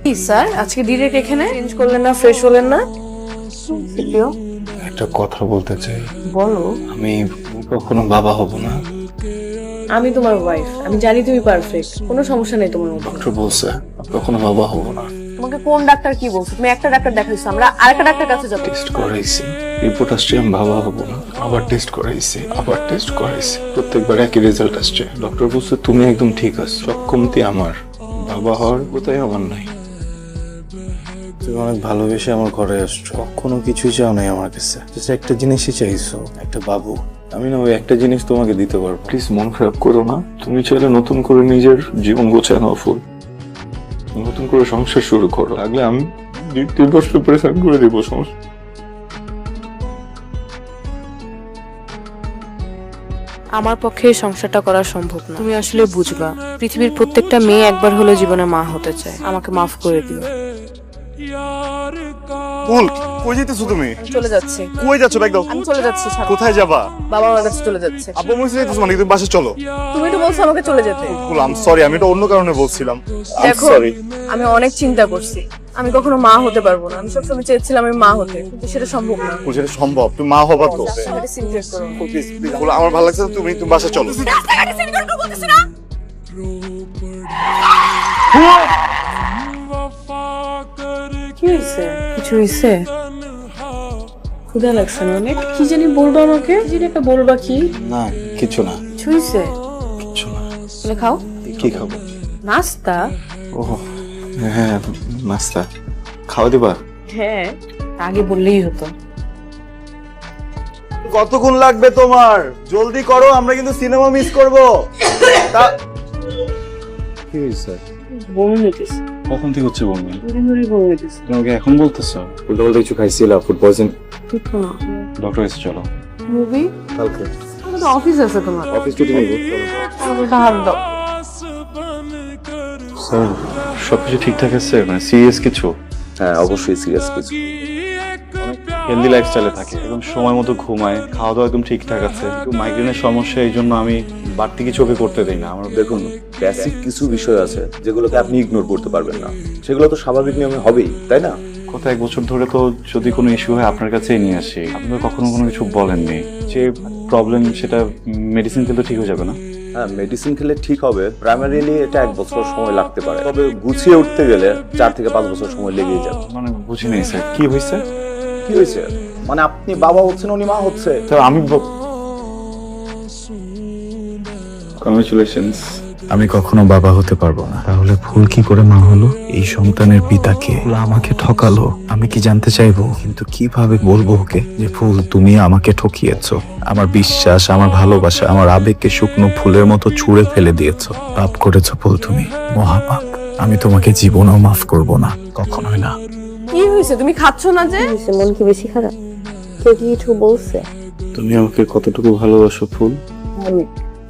Sir আজকে direct এখানে change করলেন না, ফ্রেশ হলেন না? একটা কথা বলতে চাই। বলো। আমি কখনো বাবা হব না। আমি তোমার ওয়াইফ, আমি জানি তুমি পারফেক্ট, কোনো সমস্যা নেই তোমার মধ্যে। ডক্টর বলছে কখনো বাবা হব না। তোমাকে কোন ডাক্তার কি বলছে? তুমি একটা ডাক্তার দেখাইছো, আমরা আরেকটা ডাক্তার কাছে যাবো। টেস্ট করাইছি, রিপোর্ট আসছে আমি বাবা হব না। আবার টেস্ট করাইছি, আবার টেস্ট করাইছি, প্রত্যেকবার একই রেজাল্ট আসছে। ডক্টর বলছে তুমি একদম ঠিক আছো, সক্ষমতি আমার, বাবা হওয়ার কোথায় আমার নাই। তুমি অনেক ভালোবেসে আমার ঘরে আসছো, কখনো কিছুই চাও নাই আমার কাছে, জাস্ট একটা জিনিসই চাইছো, একটা বাবু। আমি না ওই একটা জিনিস তোমাকে দিতে পারবো। প্লিজ মন খারাপ করো না, তুমি চাইলে নতুন করে নিজের জীবন গোছায় নাও ফুল, নতুন করে সংসার শুরু করো। লাগলে আমি ডিভোর্স পেপারে সাইন করে দিব, সমস্যা। আমার পক্ষে এই সংসারটা করা সম্ভব না, তুমি আসলে বুঝবা। পৃথিবীর প্রত্যেকটা মেয়ে একবার হলে জীবনে মা হতে চায়। আমাকে মাফ করে দিও। ফুল, কই যাইতেছো তুমি? চলে যাচ্ছি। কই যাচ্ছ? ব্যাগ দাও। আমি চলে যাচ্ছি। ছাড়ো। কোথায় যাবা? বাবা আমার কাছে চলে যাচ্ছে। আব্বু মুছে যাইতেছো মানে? তুমি বাসে চলো। তুমি তো বলছো আমাকে চলে যেতে। ফুল, আই এম সরি, আমি এটা অন্য কারণে বলছিলাম। আই এম দেখো, সরি। আমি অনেক চিন্তা করছি, আমি কখনো মা হতে পারবো না। আমি সবসময় চেয়েছিলাম আমি মা হতে, কিন্তু সেটা সম্ভব না। ফুল, সেটা সম্ভব, তুমি মা হবা তো। রাস্তাঘাটে সিনক্রেট করো। প্লিজ প্লিজ ফুল, আমার ভালো লাগছে না, তুমি বাসে চলো। রাস্তাঘাটে সিনক্রেট করো বলতেছি না? কি হয়েছে? কিছু হয়েছে? ক্ষুধা লাগছে না অনেক? কি জানি বলবো আমাকে? কি জানি একটা বলবা কি? না কিছু না, কিছু হয়েছে? কিছু না। তাহলে খাও। কি খাবো? নাস্তা? ও হ্যাঁ, নাস্তা খাওয়া দিবা? হ্যাঁ, আগে বললেই হতো। কতক্ষণ লাগবে তোমার? জলদি করো, আমরা কিন্তু সিনেমা মিস করব। কি হয়েছে? বমি হইতেছে। কখন থেকে হচ্ছে বমি? দুদিন ধরেই বমি হইতেছে। তোমাকে এখন বলতেছো? উল্টো পাল্টা কিছু খাইছিলা? Food poison? ঠিক না। ডক্টর এসে চলো। মুভি? কালকে আমার তো অফিস আছে তোমার। অফিস ছুটি নেব। আমাকে হাত দাও। স্যার সবকিছু ঠিকঠাক আছে? মানে সিরিয়াস কিছু? হ্যাঁ অবশ্যই সিরিয়াস কিছু। হেলদি লাইফস্টাইলে থাকে, একদম সময় মতো ঘুমায়, খাওয়া দাওয়া একদম ঠিকঠাক আছে। একটু মাইগ্রেনের সমস্যা, এই জন্য আমি বাড়তি কিছু ওকে করতে দেই না। আমার দেখুন, বেসিক কিছু বিষয় আছে যেগুলোকে আপনি ইগনোর করতে পারবেন না, সেগুলো তো স্বাভাবিক নিয়মে হবেই, তাই না? গত 1 বছর ধরে তো যদি কোনো ইস্যু হয় আপনার কাছেই নিয়ে আসি, আপনি তো কখনো কোনো কিছু বলেননি। যে প্রবলেম সেটা মেডিসিন খেলে ঠিক হয়ে যাবে না? হ্যাঁ, মেডিসিন খেলে ঠিক হবে। প্রাইমারিলি এটা 1 বছর সময় লাগতে পারে, তবে গুছিয়ে উঠতে গেলে 4 থেকে 5 বছর সময় লেগেই যাবে। মানে বুঝি নেই স্যার, কি হয়েছে? কি হয়েছে মানে? আপনি বাবা হচ্ছেন, উনি মা হচ্ছে। স্যার আমি কংগ্রেচুলেশনস। আমি কখনো বাবা হতে পারবো না। তাহলে ফুল কি করে মা হলো? এই সন্তানের পিতাকে ফুল আমাকে ঠকালো। আমি কি জানতে চাইবো, কিন্তু কিভাবে বলবো ওকে যে ফুল তুমি আমাকে ঠকিয়েছো? আমার বিশ্বাস, আমার ভালোবাসা, আমার আবেগকে শুকনো ফুলের মতো ছুঁড়ে ফেলে দিয়েছো। পাপ করেছো ফুল, তুমি মহাপাপ। আমি তোমাকে জীবনেও মাফ করবো না, কখনোই না। কি হয়েছে? তুমি খাচ্ছ না যে? মন কি বেশি খারাপ? কেউ কি কিছু বলছে? তুমি আমাকে কতটুকু ভালোবাসো ফুল? আমি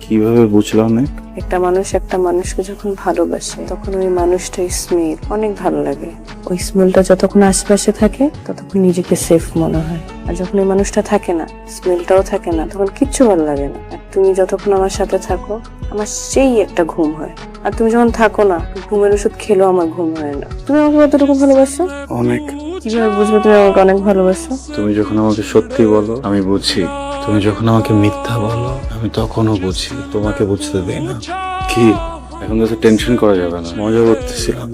কিভাবে বুঝলাম না? একটা মানুষ একটা মানুষকে যখন ভালোবাসে তখন ওই মানুষটার স্মেল অনেক ভালো লাগে। ওই স্মেলটা যতক্ষণ আশেপাশে থাকে ততক্ষণ নিজেকে সেফ মনে হয়, আর যখন ওই মানুষটা থাকে না, স্মেলটাও থাকে না, তখন কিচ্ছু ভালো লাগে না। আর তুমি যতক্ষণ আমার সাথে থাকো আমার সেই একটা ঘুম হয়, আর তুমি যখন থাকো না, ঘুমের ওষুধ খেলেও আমার ঘুম হয় না। তুমি আমাকে কতটুকু ভালোবাসো? অনেক। কিভাবে বুঝবো তুমি আমাকে অনেক ভালোবাসো? তুমি যখন আমাকে সত্যি বলো আমি বুঝি, তুমি যখন আমাকে মিথ্যা বলো আমি তখনও বুঝি। তোমাকে বুঝতে দেই না। কি এখন তো টেনশন করা যাবে না, মজা করতেছিলাম।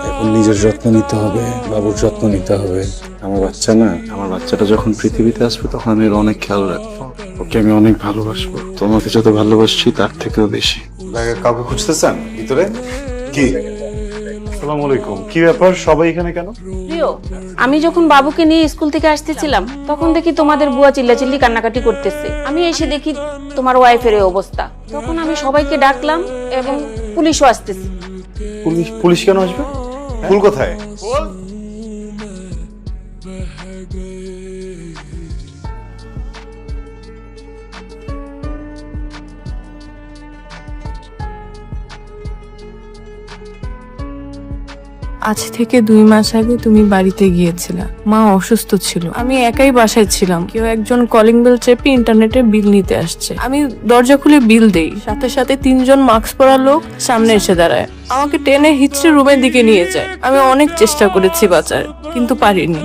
এখন নিজের যত্ন নিতে হবে, বাবুর যত্ন নিতে হবে। আমার বাচ্চা না, আমার বাচ্চাটা যখন পৃথিবীতে আসবে তখন আমি এর অনেক খেয়াল রাখবো। ওকে আমি অনেক ভালোবাসবো, তোমাকে যত ভালোবাসছি তার থেকেও বেশি। কাউকে খুঁজতেছেন ভিতরে? কি? আসসালামু আলাইকুম। কি ব্যাপার, সবাই এখানে কেন? প্রিয়, আমি যখন বাবুকে নিয়ে স্কুল থেকে আসতেছিলাম তখন দেখি তোমাদের বুয়া চিল্লাচিল্লি কান্নাকাটি করতেছে। আমি এসে দেখি তোমার ওয়াইফের এই অবস্থা। তখন আমি সবাইকে ডাকলাম এবং পুলিশও আসতেছে। পুলিশ? পুলিশ কেন আসবে? ফুল কোথায়? আজ থেকে 2 মাস আগে তুমি বাড়িতে গিয়েছিলা, মা অসুস্থ ছিল, আমি একাই বাসায় ছিলাম। কেউ একজন কলিং বেল চেপে ইন্টারনেটে বিল নিতে আসছে, আমি দরজা খুলে বিল দেই, সাথে সাথে 3 জন মাস্ক পরা লোক সামনে এসে দাঁড়ায়, আমাকে টেনে হিচড়ে রুমের দিকে নিয়ে যায়। আমি অনেক চেষ্টা করেছি বাঁচার, কিন্তু পারিনি।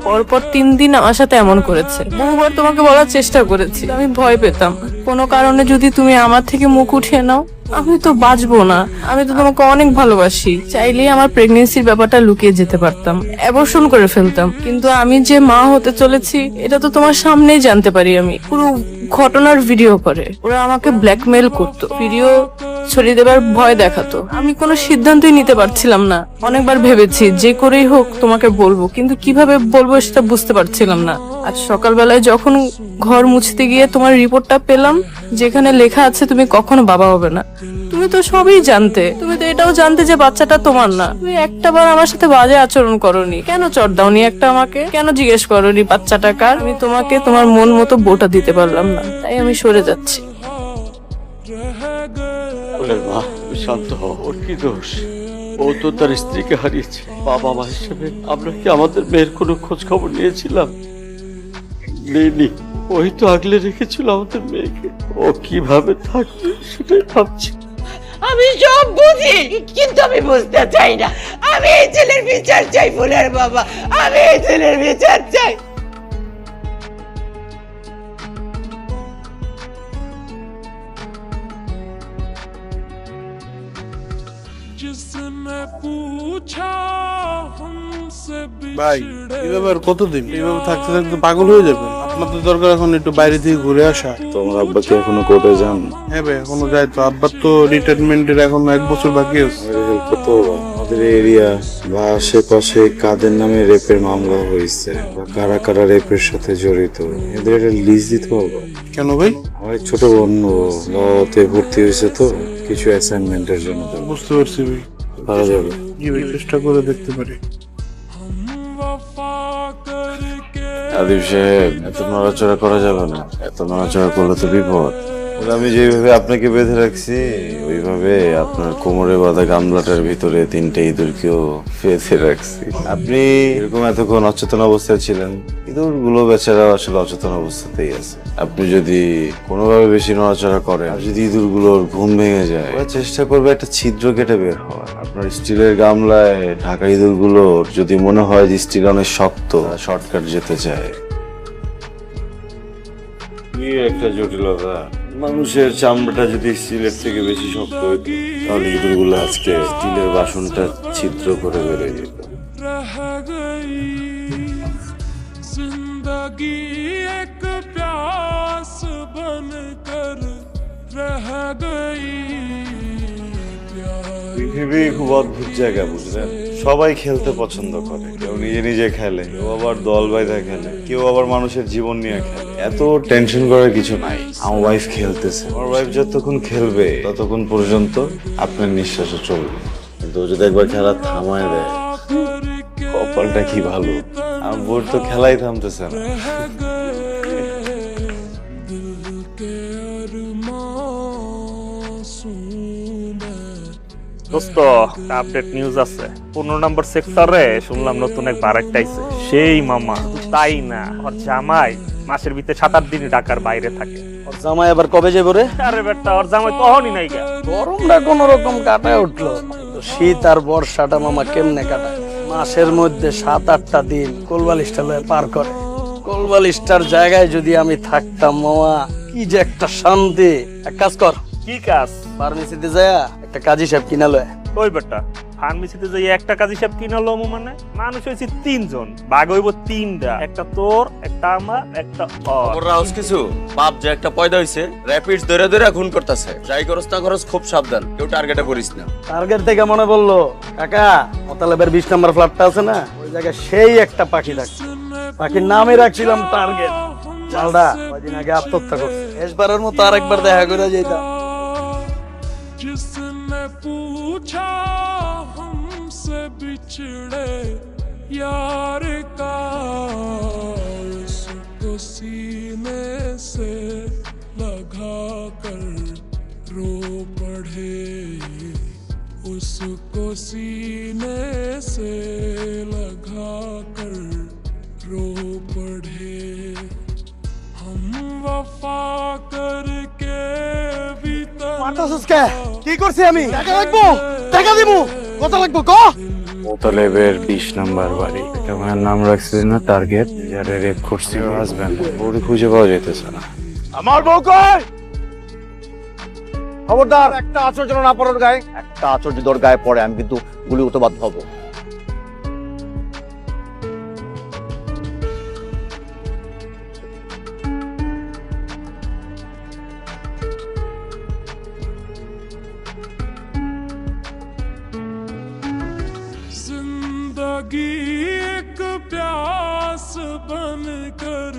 পরপর 3 দিন আমার সাথে এমন করেছে। বহুবার তোমাকে বলার চেষ্টা করেছি, আমি ভয় পেতাম কোনো কারণে যদি তুমি আমার থেকে মুখ উঠিয়ে নাও, আমি তো বাঁচবো না। আমি তো তোমাকে অনেক ভালোবাসি, চাইলেই আমার প্রেগনেন্সির ব্যাপারটা লুকিয়ে যেতে পারতাম, অ্যাবর্শন করে ফেলতাম, কিন্তু আমি যে মা হতে চলেছি এটা তো তোমার সামনেই জানতে পারি। আমি পুরো ঘটনার ভিডিও করে ওরা আমাকে ব্ল্যাকমেল করতো, ভিডিও ছড়িয়ে দেবার ভয় দেখাতো। আমি কোনো সিদ্ধান্তই নিতে পারছিলাম না। অনেকবার ভেবেছি যে করেই হোক তোমাকে বলবো, কিন্তু কিভাবে বলবো সেটা বুঝতে পারছিলাম না। আজ সকালবেলায় যখন ঘর মুছতে গিয়ে তোমার রিপোর্টটা পেলাম, যেখানে লেখা আছে তুমি কখনো বাবা হবে না। তুমি তো সবই জানতে, তুমি তো এটাও জানতে যে বাচ্চাটা তোমার না। তুমি একটাবার আমার সাথে বাজে আচরণ করনি, কেন চট দাওনি একটা আমাকে, কেন জিজ্ঞেস করনি বাচ্চাটা কার? আমি তোমাকে তোমার মন মতো বউটা দিতে পারলাম না, তাই আমি সরে যাচ্ছি। মা, শান্ত হও, ওর কি দোষ? ও তো তার স্ত্রীকে হারিয়েছে। বাবা মা হিসেবে আমরা কি আমাদের মেয়ের কোনো খোঁজ খবর নিয়েছিলাম? নেইনি। ওই তো আগলে রেখেছিল আমাদের মেয়েকে। ও কিভাবে থাকবে সেটাই ভাবছি। আমি সব বুঝি, কিন্তু আমি বুঝতে চাই না। আমি এই ছেলের বিচার চাই, ফুলের বাবা, আমি এই ছেলের বিচার চাই। ভাই এই ব্যাপার কতদিন এইভাবে থাকতে থাকতে পাগল হয়ে যাবেন? আপনার তো দরকার এখন একটু বাইরে থেকে ঘুরে আসা। তোমার আব্বা কি এখনো কোর্টে যান? হ্যাঁ ভাই, এখনো যায় তো। আব্বার তো রিটায়ারমেন্টের এখন 1 বছর বাকি আছে। কত আমাদের এরিয়া বা আশেপাশে কাদের নামে রেপের মামলা হয়েছে বা কারা কারা রেপের সাথে জড়িত, এদের একটা লিস্ট দিতে পারবো? কেন ভাই? আমার ছোট বোন লতে ভর্তি হয়েছে, তো কিছু অ্যাসাইনমেন্টের জন্য বুঝতে পারছি ভাই, পারা যাবে। কি ভাই, চেষ্টা করে দেখতে পারি। আদিব সাহেব, এত নড়াচড়া করা যাবে না। এত নড়াচড়া করলে তো বিপদ। আমি যেভাবে আপনাকে বেঁধে রাখছি ওইভাবে আপনার কোমরে বাঁধা গামলাটার ভিতরে 3টে ইঁদুরকেও বেঁধে রাখছি। আপনি এরকম এতক্ষণ অচেতন অবস্থায় ছিলেন, ইঁদুরগুলো বেচারা আসলে অচেতন অবস্থাতেই আছে। আপনি যদি কোনোভাবে বেশি নড়াচড়া করেন আর যদি ইঁদুরগুলোর ঘুম ভেঙে যায়, ওরা চেষ্টা করবে একটা ছিদ্র কেটে বের হওয়ার। আপনার স্টিলের গামলায় ঢাকা ইঁদুরগুলোর যদি মনে হয় যে স্টিল অনেক শক্ত, শর্টকাট যেতে চায়। কি একটা জটিলতা! মানুষের চামড়াটা যদি স্টিলের থেকে বেশি শক্ত হইতো, তাহলে ইঁদুরগুলো আজকে স্টিলের বাসনটা ছিদ্র করে বেরোয় যেত। পৃথিবী খুব অদ্ভুত জায়গা, বুঝলেন? সবাই খেলতে পছন্দ করে, কেউ নিজে নিজে খেলে, কেউ আবার দল বাইধা খেলে, কেউ আবার মানুষের জীবন নিয়ে খেলে। এত টেনশন করার কিছু নাই। আমার ওয়াইফ খেলতেছে, আমার ওয়াইফ যতক্ষণ খেলবে ততক্ষণ পর্যন্ত আপনার নিঃশ্বাসও চলবে। কিন্তু ও যদি একবার খেলা থামায় দেয়, কপালটা কি ভালো, আমার বোর তো খেলাই থামতেছে না। দোস্ত, আপডেট নিউজ আছে। 15 নম্বর সেক্টরে শুনলাম নতুন এক বারাকটা আইছে। সেই মামা, তাই না, ওর জামাই মাসের ভিতরে 7-8 দিন ঢাকার বাইরে থাকে। ওর জামাই আবার কবে যাবে রে? আরে বেটা, ওর জামাই তখনই নাই গা। গরমটা কোন রকম কাটায় উঠলো, কিন্তু শীত আর বর্ষাটা মামা কেমনে কাটায়? মাসের মধ্যে 7-8টা দিন কোলবালিশটা লয়ে পার করে। কোলবালিশটার জায়গায় যদি আমি থাকতাম মামা, কি যে একটা শান্তি। এক কাজ কর, কি কাজ? ফার্মেসিতে যায় একটা কাজী সাহেব কিনা লয়। ওই বেটা, ফার্মেসিতে যাই একটা কাজী সাহেব কিনা লমু মানে? মানুষ হয়েছে 3 জন, ভাগ হইব 3টা, একটা তোর, একটা আমার, একটা ওর। রাউস কিছু বাপ যে একটা পয়দা হইছে, র‍্যাপিডস ধরে ধরে খুন করতেছে। যাই করস না করস খুব সাবধান, কেউ টার্গেটে পড়িস না। টার্গেট থেকে মনে বললো, কাকা মোতালেবের 20 নম্বর ফ্ল্যাটটা আছে না, ওই জায়গায় সেই একটা পাখি থাকে। পাখির নামই রাখছিলাম টার্গেট। মালদা কয়দিন আগে আত্মহত্যা করছে। শেষবারের মতো আরেকবার দেখা করে যেতাম। जिसने पूछा हमसे बिछड़े यार का, उसको सीने से लगा कर रो पड़े, उसको सीने से लगा कर रो पड़े। हम वफा करके भी কি করছি আমি? টাকা লাগবো, টাকা দিমু, কত লাগবো ক? মোতালেবের 20 নাম্বার বাড়ি। এটা ওনার নাম রাখছে না টার্গেট, যারা রেপ করছে ওর হাজবেন্ড। ওরে খুঁজে পাওয়া যাইতেছে না। আমার বউ কই? খবরদার, একটা আচর যেন না পড়ার গায়ে। একটা আচর যদি ওর গায়ে পড়ে আমি কিন্তু গুলি করতে বাধ্য হবো। जिंदगी एक प्यास बन कर